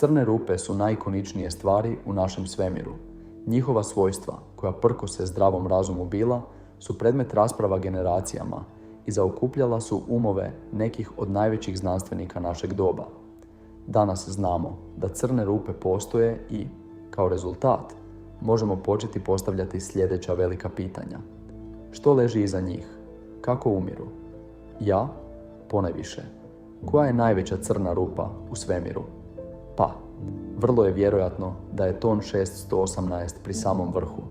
Crne rupe su najikoničnije stvari u našem svemiru. Njihova svojstva, koja prkose zdravom razumu bila, su predmet rasprava generacijama i zaokupljala su umove nekih od najvećih znanstvenika našeg doba. Danas znamo da crne rupe postoje i, kao rezultat, možemo početi postavljati sljedeća velika pitanja. Što leži iza njih? Kako umiru? Ja, ponajviše. Koja je najveća crna rupa u svemiru? Pa, vrlo je vjerojatno da je Ton 618 pri samom vrhu,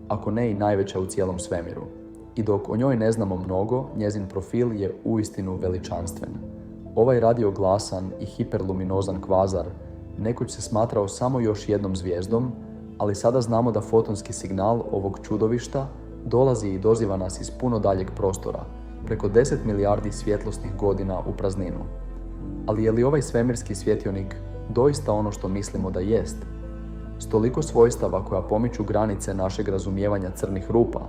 ako ne i najveća u cijelom svemiru. I dok o njoj ne znamo mnogo, njezin profil je uistinu veličanstven. Ovaj radioglasan i hiperluminozan kvazar nekoć se smatrao samo još jednom zvijezdom, ali sada znamo da fotonski signal ovog čudovišta dolazi i doziva nas iz puno daljeg prostora, preko 10 milijardi svjetlosnih godina u prazninu. Ali je li ovaj svemirski svjetionik doista ono što mislimo da jest? S toliko svojstava koja pomiču granice našeg razumijevanja crnih rupa,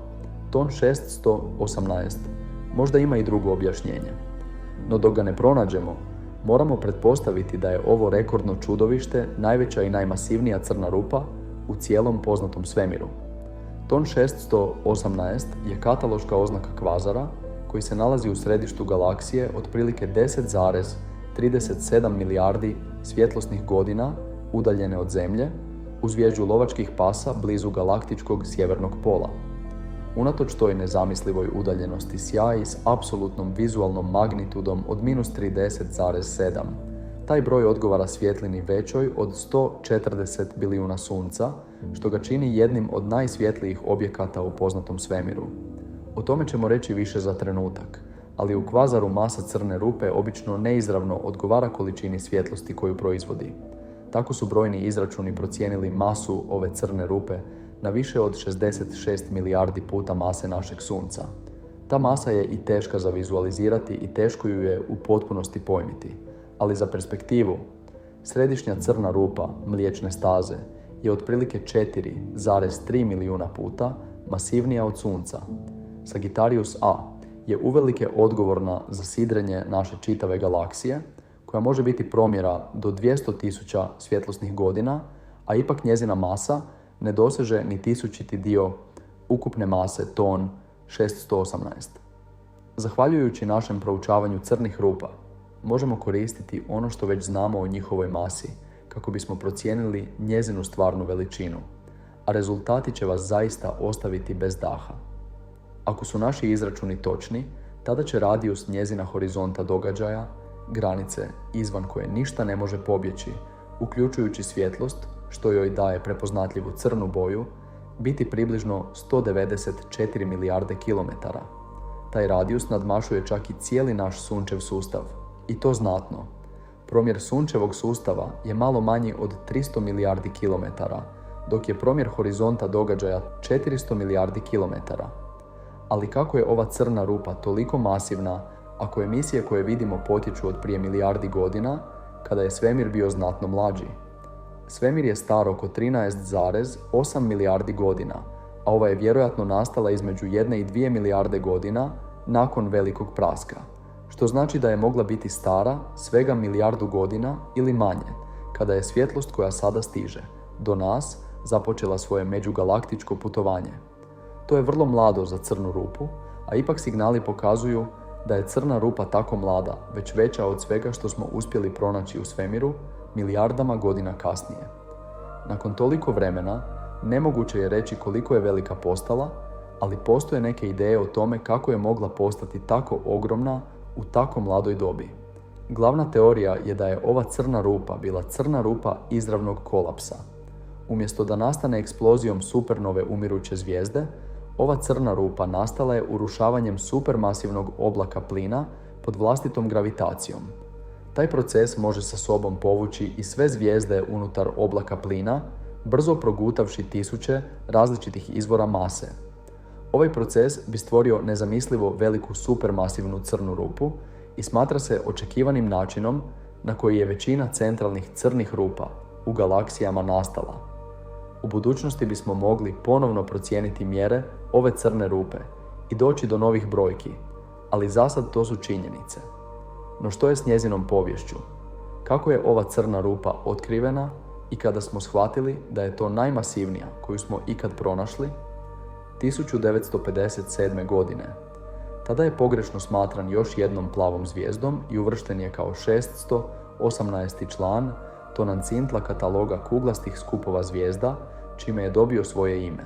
Ton 618 možda ima i drugo objašnjenje. No dok ga ne pronađemo, moramo pretpostaviti da je ovo rekordno čudovište najveća i najmasivnija crna rupa u cijelom poznatom svemiru. Ton 618 je kataloška oznaka kvazara koji se nalazi u središtu galaksije otprilike 10,37 milijardi svjetlosnih godina udaljene od Zemlje, u zvježđu lovačkih pasa blizu galaktičkog sjevernog pola. Unatoč toj nezamislivoj udaljenosti sjaji s apsolutnom vizualnom magnitudom od -30,7, taj broj odgovara svjetlini većoj od 140 bilijuna sunca, što ga čini jednim od najsvjetlijih objekata u poznatom svemiru. O tome ćemo reći više za trenutak, ali u kvazaru masa crne rupe obično neizravno odgovara količini svjetlosti koju proizvodi. Tako su brojni izračuni procijenili masu ove crne rupe na više od 66 milijardi puta mase našeg Sunca. Ta masa je i teška za vizualizirati i teško ju je u potpunosti pojmiti. Ali za perspektivu, središnja crna rupa Mliječne staze je otprilike 4,3 milijuna puta masivnija od Sunca. Sagittarius A je uvelike odgovorna za sidrenje naše čitave galaksije, koja može biti promjera do 200.000 svjetlosnih godina, a ipak njezina masa ne doseže ni 1000. dio ukupne mase Ton 618. Zahvaljujući našem proučavanju crnih rupa, možemo koristiti ono što već znamo o njihovoj masi kako bismo procijenili njezinu stvarnu veličinu, a rezultati će vas zaista ostaviti bez daha. Ako su naši izračuni točni, tada će radijus njezina horizonta događaja, granice izvan koje ništa ne može pobjeći, uključujući svjetlost, što joj daje prepoznatljivu crnu boju, biti približno 194 milijarde kilometara. Taj radijus nadmašuje čak i cijeli naš sunčev sustav, i to znatno. Promjer sunčevog sustava je malo manji od 300 milijardi kilometara, dok je promjer horizonta događaja 400 milijardi kilometara. Ali kako je ova crna rupa toliko masivna ako emisije koje vidimo potječu od prije milijardi godina, kada je svemir bio znatno mlađi? Svemir je star oko 13,8 milijardi godina, a ova je vjerojatno nastala između 1 i 2 milijarde godina nakon velikog praska, što znači da je mogla biti stara svega milijardu godina ili manje, kada je svjetlost koja sada stiže do nas započela svoje međugalaktičko putovanje. To je vrlo mlado za crnu rupu, a ipak signali pokazuju da je crna rupa tako mlada, već veća od svega što smo uspjeli pronaći u svemiru milijardama godina kasnije. Nakon toliko vremena, nemoguće je reći koliko je velika postala, ali postoje neke ideje o tome kako je mogla postati tako ogromna u tako mladoj dobi. Glavna teorija je da je ova crna rupa bila crna rupa izravnog kolapsa. Umjesto da nastane eksplozijom supernove umiruće zvijezde, ova crna rupa nastala je urušavanjem supermasivnog oblaka plina pod vlastitom gravitacijom. Taj proces može sa sobom povući i sve zvijezde unutar oblaka plina, brzo progutavši tisuće različitih izvora mase. Ovaj proces bi stvorio nezamislivo veliku supermasivnu crnu rupu i smatra se očekivanim načinom na koji je većina centralnih crnih rupa u galaksijama nastala. U budućnosti bismo mogli ponovno procijeniti mjere ove crne rupe i doći do novih brojki, ali zasad to su činjenice. No što je s njezinom poviješću? Kako je ova crna rupa otkrivena i kada smo shvatili da je to najmasivnija koju smo ikad pronašli? 1957. godine. Tada je pogrešno smatran još jednom plavom zvijezdom i uvršten je kao 618. član Tonantzintla kataloga kuglastih skupova zvijezda, čime je dobio svoje ime.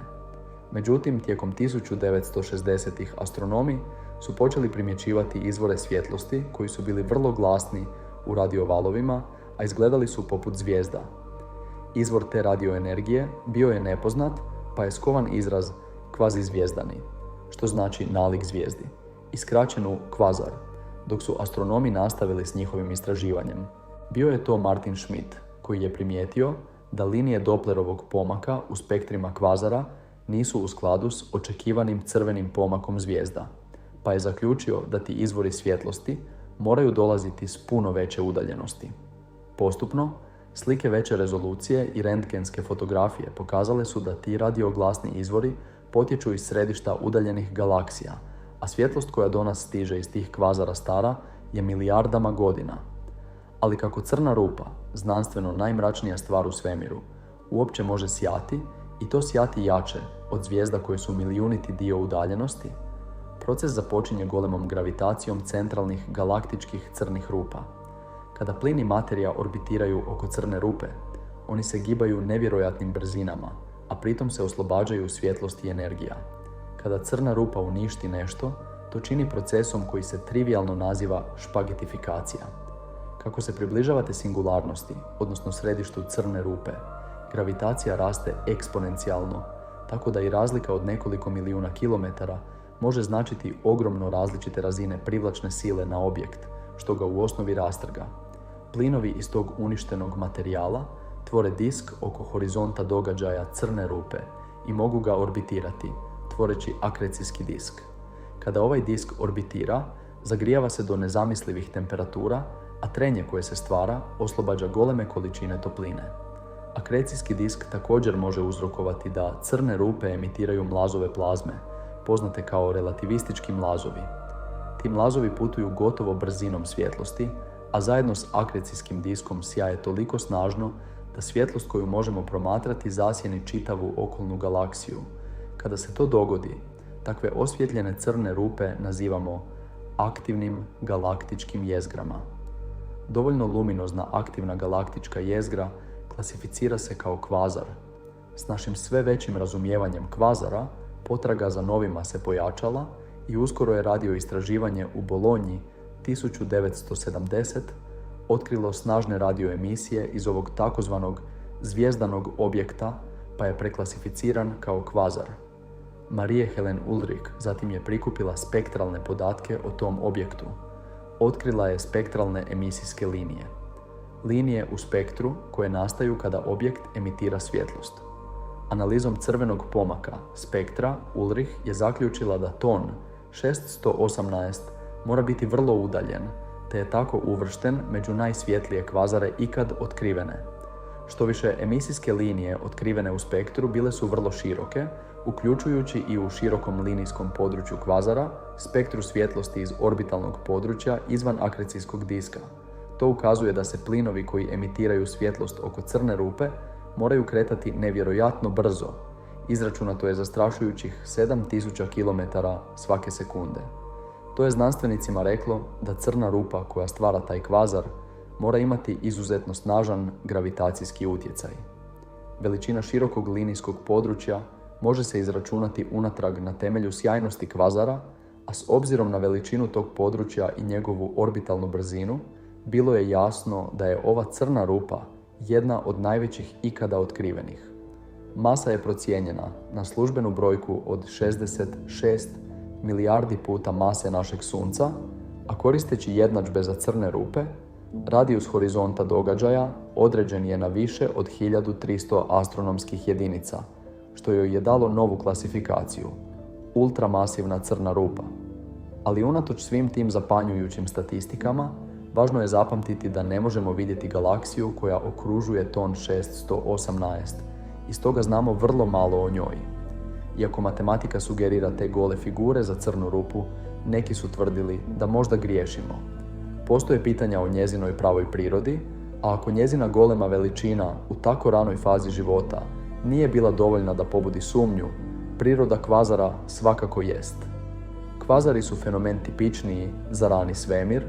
Međutim, tijekom 1960-ih astronomi su počeli primjećivati izvore svjetlosti koji su bili vrlo glasni u radiovalovima, a izgledali su poput zvijezda. Izvor te radioenergije bio je nepoznat, pa je skovan izraz kvazizvijezdani, što znači nalik zvijezdi, i skraćenu kvazar, dok su astronomi nastavili s njihovim istraživanjem. Bio je to Martin Schmidt, koji je primijetio da linije Dopplerovog pomaka u spektrima kvazara nisu u skladu s očekivanim crvenim pomakom zvijezda, pa je zaključio da ti izvori svjetlosti moraju dolaziti s puno veće udaljenosti. Postupno, slike veće rezolucije i rentgenske fotografije pokazale su da ti radioglasni izvori potječu iz središta udaljenih galaksija, a svjetlost koja do nas stiže iz tih kvazara stara je milijardama godina. Ali kako crna rupa, znanstveno najmračnija stvar u svemiru, uopće može sjati, i to sjati jače od zvijezda koje su milijuniti dio udaljenosti, proces započinje golemom gravitacijom centralnih galaktičkih crnih rupa. Kada plin i materija orbitiraju oko crne rupe, oni se gibaju nevjerojatnim brzinama, a pritom se oslobađaju svjetlost i energija. Kada crna rupa uništi nešto, to čini procesom koji se trivijalno naziva špagetifikacija. Kako se približavate singularnosti, odnosno središtu crne rupe, gravitacija raste eksponencijalno, tako da i razlika od nekoliko milijuna kilometara može značiti ogromno različite razine privlačne sile na objekt, što ga u osnovi rastrga. Plinovi iz tog uništenog materijala tvore disk oko horizonta događaja crne rupe i mogu ga orbitirati, tvoreći akrecijski disk. Kada ovaj disk orbitira, zagrijava se do nezamislivih temperatura, a trenje koje se stvara oslobađa goleme količine topline. Akrecijski disk također može uzrokovati da crne rupe emitiraju mlazove plazme, poznate kao relativistički mlazovi. Ti mlazovi putuju gotovo brzinom svjetlosti, a zajedno s akrecijskim diskom sjaje toliko snažno da svjetlost koju možemo promatrati zasjeni čitavu okolnu galaksiju. Kada se to dogodi, takve osvjetljene crne rupe nazivamo aktivnim galaktičkim jezgrama. Dovoljno luminozna aktivna galaktička jezgra klasificira se kao kvazar. S našim sve većim razumijevanjem kvazara, potraga za novima se pojačala i uskoro je radio istraživanje u Bolonji 1970 otkrilo snažne radioemisije iz ovog takozvanog zvijezdanog objekta, pa je preklasificiran kao kvazar. Marie Helen Ulrich zatim je prikupila spektralne podatke o tom objektu. Otkrila je spektralne emisijske linije. Linije u spektru koje nastaju kada objekt emitira svjetlost. Analizom crvenog pomaka spektra Ulrich je zaključila da ton 618 mora biti vrlo udaljen, te je tako uvršten među najsvjetlije kvazare ikad otkrivene. Štoviše, emisijske linije otkrivene u spektru bile su vrlo široke, uključujući i u širokom linijskom području kvazara, spektru svjetlosti iz orbitalnog područja izvan akrecijskog diska. To ukazuje da se plinovi koji emitiraju svjetlost oko crne rupe moraju kretati nevjerojatno brzo. Izračunato je zastrašujućih 7000 km svake sekunde. To je znanstvenicima reklo da crna rupa koja stvara taj kvazar mora imati izuzetno snažan gravitacijski utjecaj. Veličina širokog linijskog područja može se izračunati unatrag na temelju sjajnosti kvazara, a s obzirom na veličinu tog područja i njegovu orbitalnu brzinu, bilo je jasno da je ova crna rupa jedna od najvećih ikada otkrivenih. Masa je procijenjena na službenu brojku od 66 milijardi puta mase našeg Sunca, a koristeći jednadžbe za crne rupe, radijus horizonta događaja određen je na više od 1300 astronomskih jedinica, što joj je dalo novu klasifikaciju, ultramasivna crna rupa. Ali unatoč svim tim zapanjujućim statistikama, važno je zapamtiti da ne možemo vidjeti galaksiju koja okružuje ton 618 i stoga znamo vrlo malo o njoj. Iako matematika sugerira te gole figure za crnu rupu, neki su tvrdili da možda griješimo. Postoje pitanja o njezinoj pravoj prirodi, A ako njezina golema veličina u tako ranoj fazi života nije bila dovoljna da pobudi sumnju, priroda kvazara svakako jest. Kvazari su fenomen tipičniji za rani svemir,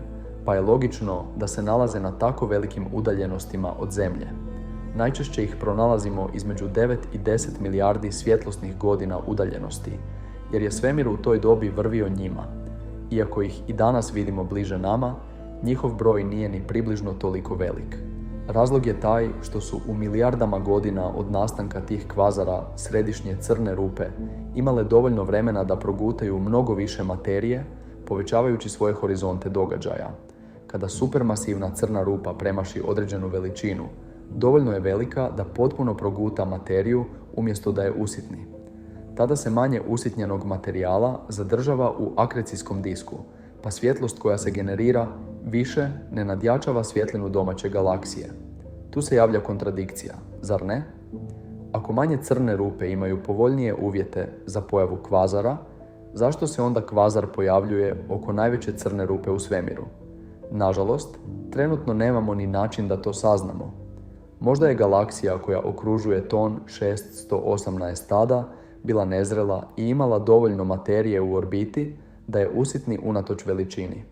pa je logično da se nalaze na tako velikim udaljenostima od Zemlje. Najčešće ih pronalazimo između 9 i 10 milijardi svjetlosnih godina udaljenosti, jer je svemir u toj dobi vrvio njima. Iako ih i danas vidimo bliže nama, njihov broj nije ni približno toliko velik. Razlog je taj što su u milijardama godina od nastanka tih kvazara središnje crne rupe imale dovoljno vremena da progutaju mnogo više materije, povećavajući svoje horizonte događaja. Kada supermasivna crna rupa premaši određenu veličinu, dovoljno je velika da potpuno proguta materiju umjesto da je usitni. Tada se manje usitnjenog materijala zadržava u akrecijskom disku, pa svjetlost koja se generira više ne nadjačava svjetlinu domaće galaksije. Tu se javlja kontradikcija, zar ne? Ako manje crne rupe imaju povoljnije uvjete za pojavu kvazara, zašto se onda kvazar pojavljuje oko najveće crne rupe u svemiru? Nažalost, trenutno nemamo ni način da to saznamo. Možda je galaksija koja okružuje ton 618 tada bila nezrela i imala dovoljno materije u orbiti da je usitni unatoč veličini.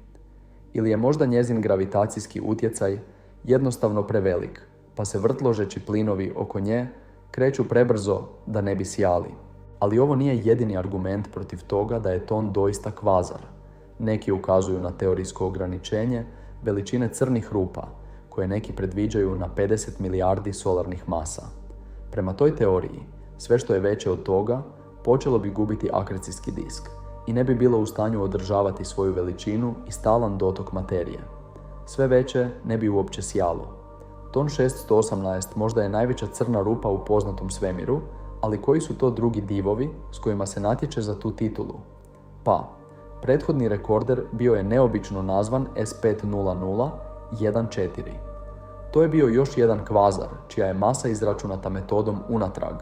Ili je možda njezin gravitacijski utjecaj jednostavno prevelik, pa se vrtložeći plinovi oko nje kreću prebrzo da ne bi sjali. Ali ovo nije jedini argument protiv toga da je ton doista kvazar. Neki ukazuju na teorijsko ograničenje veličine crnih rupa, koje neki predviđaju na 50 milijardi solarnih masa. Prema toj teoriji, sve što je veće od toga počelo bi gubiti akrecijski disk i ne bi bilo u stanju održavati svoju veličinu i stalan dotok materije. Sve veće ne bi uopće sjalo. Ton 618 možda je najveća crna rupa u poznatom svemiru, ali koji su to drugi divovi s kojima se natječe za tu titulu? Pa, prethodni rekorder bio je neobično nazvan S50014. To je bio još jedan kvazar, čija je masa izračunata metodom unatrag,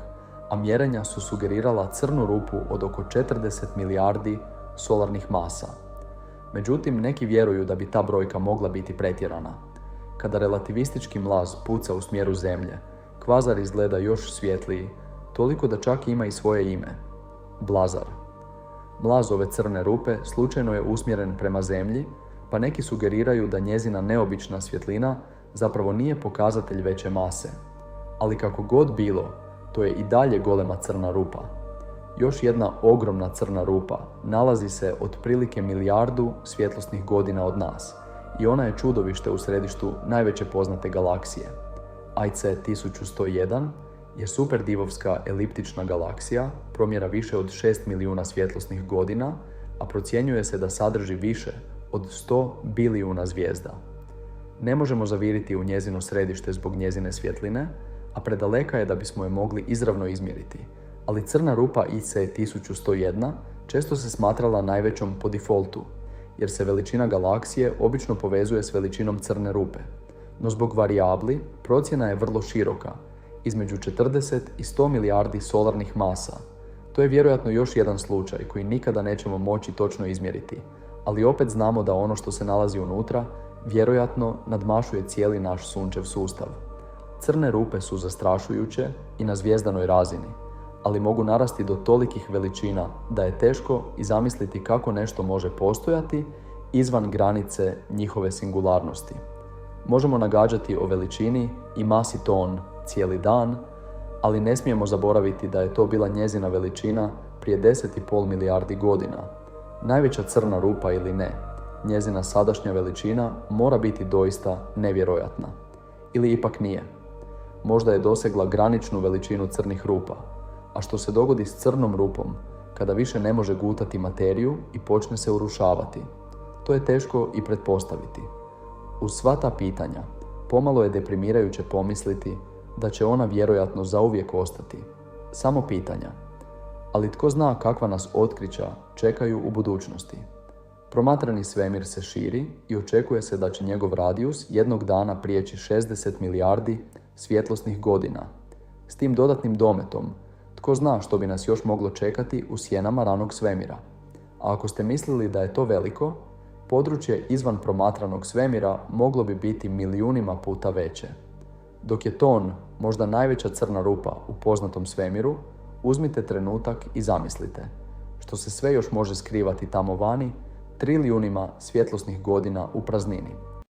a mjerenja su sugerirala crnu rupu od oko 40 milijardi solarnih masa. Međutim, neki vjeruju da bi ta brojka mogla biti pretjerana. Kada relativistički mlaz puca u smjeru Zemlje, kvazar izgleda još svjetliji, toliko da čak ima i svoje ime – blazar. Mlaz ove crne rupe slučajno je usmjeren prema Zemlji, pa neki sugeriraju da njezina neobična svjetlina zapravo nije pokazatelj veće mase. Ali kako god bilo, to je i dalje golema crna rupa. Još jedna ogromna crna rupa nalazi se otprilike milijardu svjetlosnih godina od nas i ona je čudovište u središtu najveće poznate galaksije. IC 1101 je superdivovska eliptična galaksija, promjera više od 6 milijuna svjetlosnih godina, a procjenjuje se da sadrži više od 100 bilijuna zvijezda. Ne možemo zaviriti u njezino središte zbog njezine svjetline, a predaleka je da bismo je mogli izravno izmjeriti, ali crna rupa IC 1101 često se smatrala najvećom po defaultu, jer se veličina galaksije obično povezuje s veličinom crne rupe. No zbog varijabli, procjena je vrlo široka, između 40 i 100 milijardi solarnih masa. To je vjerojatno još jedan slučaj koji nikada nećemo moći točno izmjeriti, ali opet znamo da ono što se nalazi unutra vjerojatno nadmašuje cijeli naš sunčev sustav. Crne rupe su zastrašujuće i na zvjezdanoj razini, ali mogu narasti do tolikih veličina da je teško i zamisliti kako nešto može postojati izvan granice njihove singularnosti. Možemo nagađati o veličini i masi ton cijeli dan, ali ne smijemo zaboraviti da je to bila njezina veličina prije 10,5 milijardi godina. Najveća crna rupa ili ne, njezina sadašnja veličina mora biti doista nevjerojatna. Ili ipak nije. Možda je dosegla graničnu veličinu crnih rupa. A što se dogodi s crnom rupom kada više ne može gutati materiju i počne se urušavati? To je teško i pretpostaviti. Uz sva ta pitanja, pomalo je deprimirajuće pomisliti da će ona vjerojatno zauvijek ostati. Samo pitanja. Ali tko zna kakva nas otkrića čekaju u budućnosti? Promatrani svemir se širi i očekuje se da će njegov radijus jednog dana prijeći 60 milijardi svjetlosnih godina. S tim dodatnim dometom, tko zna što bi nas još moglo čekati u sjenama ranog svemira. A ako ste mislili da je to veliko, područje izvan promatranog svemira moglo bi biti milijunima puta veće. Dok je ton možda najveća crna rupa u poznatom svemiru, uzmite trenutak i zamislite što se sve još može skrivati tamo vani, trilijunima svjetlosnih godina u praznini.